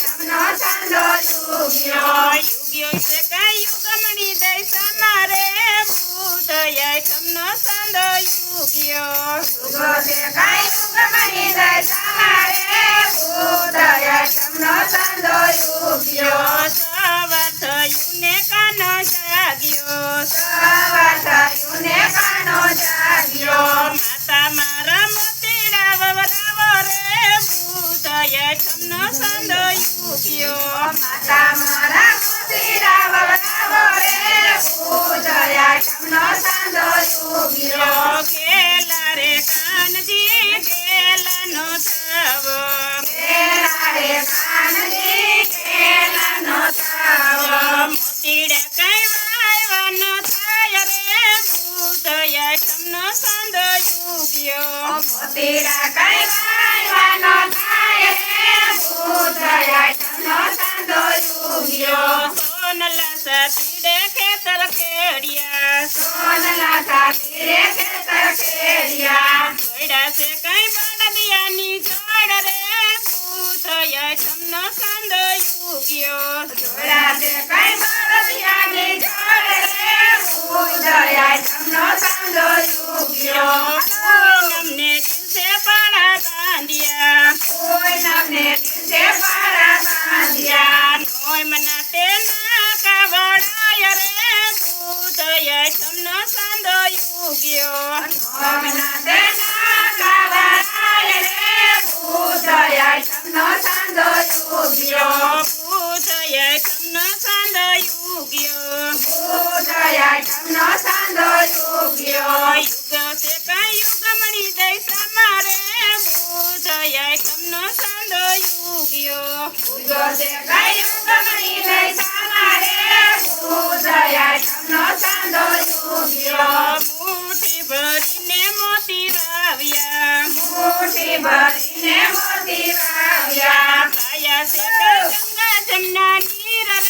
તમનો સાંધો યુગ્યો યુગ્યો છે કઈ યુગમણી દૈસા મારે બુધય તમનો સાંધો યુગ્યો યુગો છે કઈ યુગમણી દશા મારે બુધય તમનો સાંધો યુગ્યો સવાર થયું ને કાનો જાગ્યો સવાર થયું ને કાનો જાગ્યો માતા મારા મોતીડા વવરાવો રે બુધય તમનો સાંધો યુગ્યો માતા મારા મોતીડા વવરાવો રે બુધય તમનો સાંધો યુગ્યો કેલા રે કાનજી કેલાનો થવો કેલા રે કાનજી કેલાનો થાવો મોતીડા કઈ વાયવાનો થાય રે બુધય તમનો સાંધો યુગ્યો મોતીડા કઈ વાયવાનો થાય રે બુધય તમનો સાંધો યુગ્યો સોનલા સાતીડે ખેતર ખેડિયા સોનલા સાતીરે ખેતર ખેડિયા ઘોડા છે કઈ બળદિયાની જોડ રે બુધય તમનો સાંધો યુગ્યો જોડા છે કઈ બળદિયાની જોડ રે બુધય તમનો સાંધો યુગ્યો અમને દિવસે પાડા બાંધ્યા કોઈ નમને દિવસે પારા બાંધ્યા નોય મના તે નાકા વડાય રે બુધય તમનો સાંધો યુગ્યો ઓમના તેના કાવરાય રે બુધય તમનો સાંધો યુગ્યો બુધય તમનો સાંધો યુગ્યો બુધય તમનો સાંધો યુગ્યો યુગ છે કઈ યુગમણી દૈસા મારે બુધય તમનો સાંધો યુગ્યો યુગો છે કઈ યુગમણી દશા મારે બુધય તમનો સાંધો યુગ્યો મુઠ્ઠી ભરીને મોતી વાવ્યા મુઠ્ઠી ભરીને મોતી વાવ્યા પાયા છે કઈ ગંગા જમના નીર રે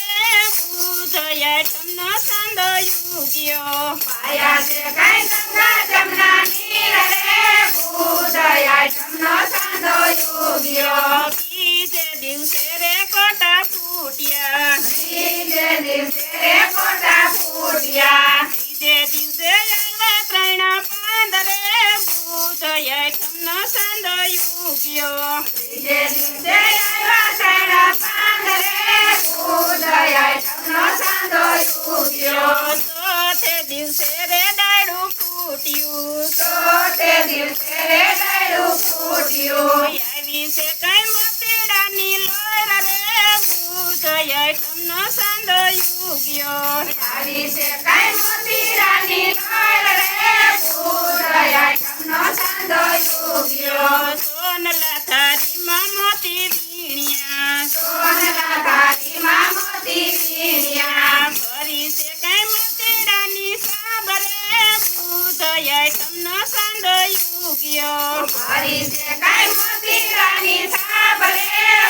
બુધય તમનો સાંધો યુગ્યો પાયા છે કઈ ગંગા જમના નીર રે બુધય તમનો સાંધો યુગ્યો બીજે દિવસે રે કોટા ફૂટ્યા ત્રીજે દિવસે રે કોટા ફૂટ્યા બીજે દિવસે આવ્યા ત્રણ પાંદરે બુધય તમનો સાંધો યુગ્યો ત્રીજે દિવસે આવ્યા સૈડા પાંદરે બુધય તમનો સાંધો યુગ્યો ચોથે દિવસે રે ડાળું ફૂટ્યું ચોથે દિવસે રે ડાળું ફૂટ્યું આવી છે કઈ મોતીડાની લોર રે બુધય તમનો સાંધો યુગ્યો આવી છે કઈ મોતીરાની લોર રે બુધય તમનો સાંધો યુગ્યો સોનલા થારીમાં મોતી વીણ્યા સોનલા થાળીમાં મોતી વીણ્યા ભરી છે કઈ મોતીડાની સાબરે બુધય તમનો સાંધો યુગ્યો ભરી છે કઈ મોતીરાની સાબરે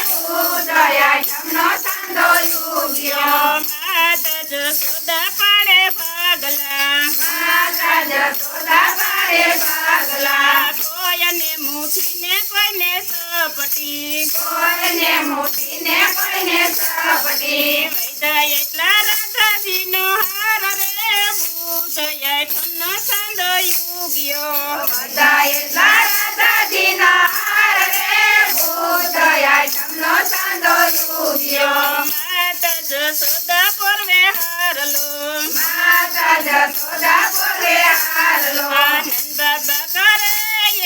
બુધય તમનો સાંધો યુગ્યો માતા જશોદા પાડે ભાગલા માતા જશોદા પાડે ભાગલા કોઈને મુઠીને કોઈને સપટી કોઈને મોતીને કોઈને સપટી વૈદા એટલા રાધાજીનો હાર રે બુધય તમનો સાંધો યુગ્યો બધા એટલા રાધાજીના હાર રે બુધય તમનો સાંધો યુગ્યો માતા જશોદા પૂર્વે હારલો માતા જશોદા બોલે હારલો આનંદ બાબા કરે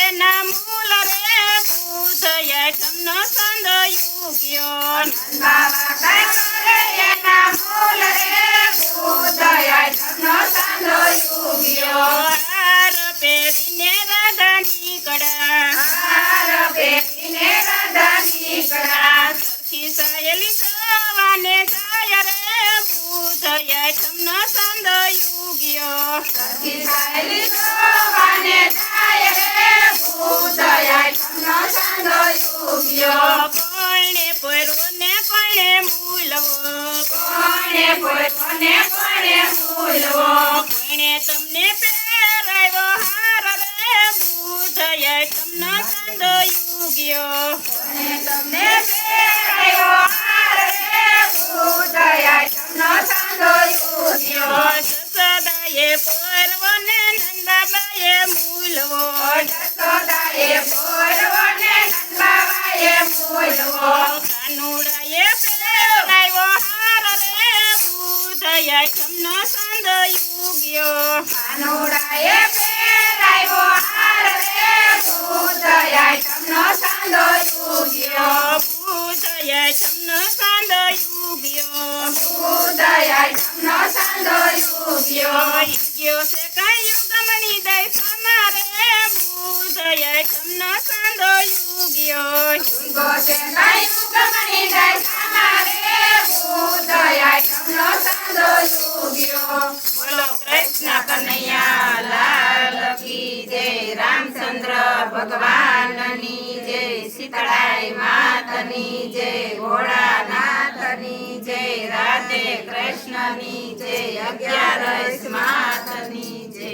એના મૂલ રે બુધય તમનો સાંધો યુગ્યો બાબા કઈ કરે એના મૂલ રે બુધય તમનો સાંધો યુગ્યો હાર પહેરીને રાધા નીકળ્યા હાર પહેરીને રાધા નીકળ્યા સરખી સહેલી સવાને જાય રે બુધય તમનો સાંધો યુગ્યો સખી સાહેલી સોવાને જાય રે બુધય તમનો સાંધો યુગ્યો કોઈને પોયરો ને કોઈને મૂલવો કોને ભૂલવો કોઈને તમને પહેરાવ્યો હાર રે બુધય તમનો સાંધો યુગ્યો કોને તમને ફેરવ્યો ભૂત આઠમનો સાંધો ઉગ્યો. જસોદાએ પોરવોને નંદબાએ મૂલવો. જશોદાએ પોરવો ને નંદબાબાએ મૂલવો. કાનુડાએ પહેરાવ્યો હાર રે ભૂત આઠમનો સાંધો ઉગ્યો. કાનુડાએ પહેરાવ્યો હાર રે ભૂત આઠમનો સાંધો ઉગ્યો. ભૂત આઠમનો સાંધો ઉગ્યો. ભૂત આઠમનો સાંધો ઉગ્યો. યુગ્યો છે કયું ગમણી દૈસામાં રે ભૂત આઠમનો સાંધો ઉગ્યો. યુગો છે કયું ગમણી દશામાં રે ભૂત આઠમનો સાંધો ઉગ્યો. બોલો કૃષ્ણ કનૈયા લાલ કી જય. રામચંદ્ર ભગવાનની જય. શીતળાઈ માતની જય. ભોળાનાથની જય. રાધે કૃષ્ણની જય. 11 માતની જય.